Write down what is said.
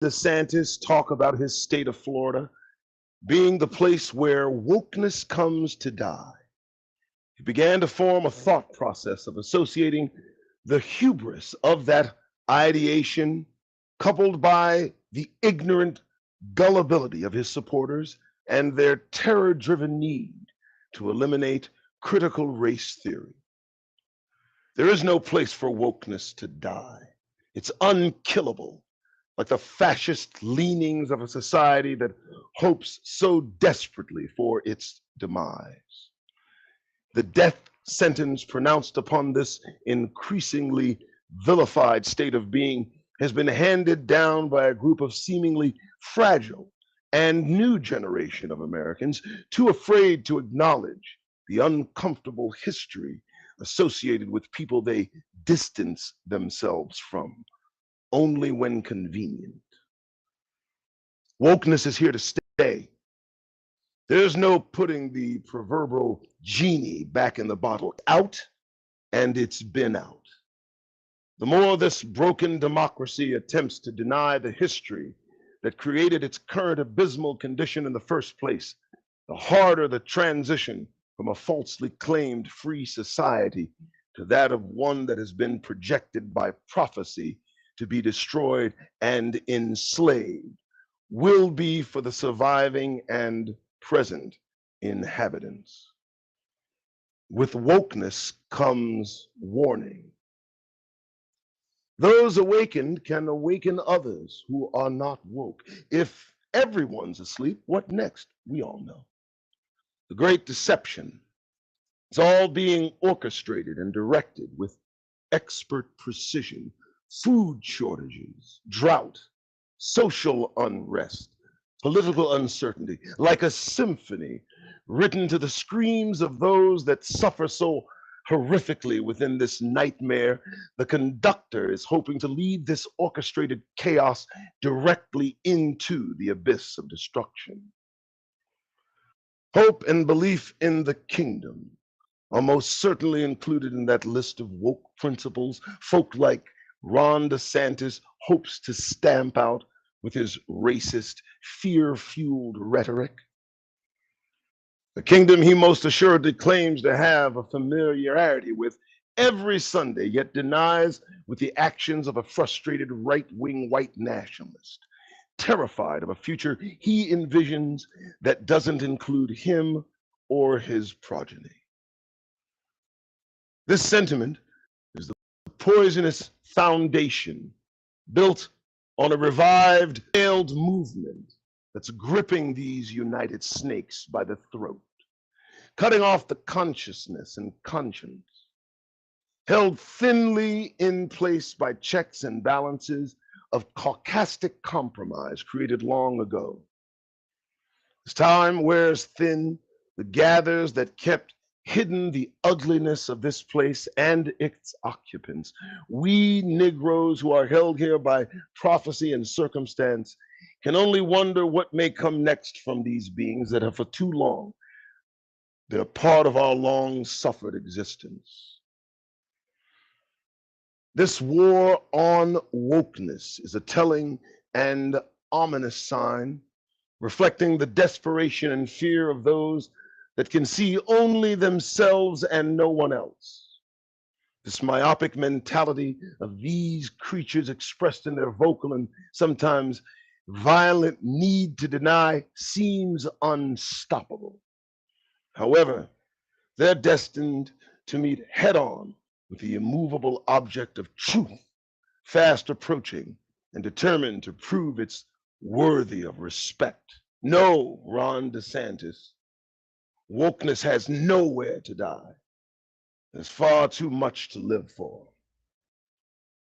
DeSantis talk about his state of Florida being the place where wokeness comes to die, he began to form a thought process of associating the hubris of that ideation, coupled by the ignorant gullibility of his supporters and their terror-driven need to eliminate critical race theory. There is no place for wokeness to die. It's unkillable, like the fascist leanings of a society that hopes so desperately for its demise. The death sentence pronounced upon this increasingly vilified state of being has been handed down by a group of seemingly fragile and new generation of Americans too afraid to acknowledge the uncomfortable history associated with people they distance themselves from only when convenient. Wokeness is here to stay. There's no putting the proverbial genie back in the bottle. Out, and it's been out. The more this broken democracy attempts to deny the history that created its current abysmal condition in the first place, the harder the transition from a falsely claimed free society to that of one that has been projected by prophecy to be destroyed and enslaved will be for the surviving and present inhabitants. With wokeness comes warning. Those awakened can awaken others who are not woke. If everyone's asleep, what next? We all know. The great deception. It's all being orchestrated and directed with expert precision. Food shortages, drought, social unrest, political uncertainty, like a symphony written to the screams of those that suffer so horrifically within this nightmare. The conductor is hoping to lead this orchestrated chaos directly into the abyss of destruction. Hope and belief in the kingdom are most certainly included in that list of woke principles folk like Ron DeSantis hopes to stamp out with his racist, fear-fueled rhetoric. The kingdom he most assuredly claims to have a familiarity with every Sunday, yet denies with the actions of a frustrated right-wing white nationalist, terrified of a future he envisions that doesn't include him or his progeny. This sentiment is the poisonous foundation built on a revived, failed movement that's gripping these united snakes by the throat, cutting off the consciousness and conscience, held thinly in place by checks and balances of caucastic compromise created long ago. As time wears thin, the gathers that kept hidden the ugliness of this place and its occupants. We Negroes who are held here by prophecy and circumstance can only wonder what may come next from these beings that have for too long been a part of our long suffered existence. This war on wokeness is a telling and ominous sign, reflecting the desperation and fear of those that can see only themselves and no one else. This myopic mentality of these creatures expressed in their vocal and sometimes violent need to deny seems unstoppable. However, they're destined to meet head-on with the immovable object of truth, fast approaching and determined to prove it's worthy of respect. No, Ron DeSantis, wokeness has nowhere to die. There's far too much to live for.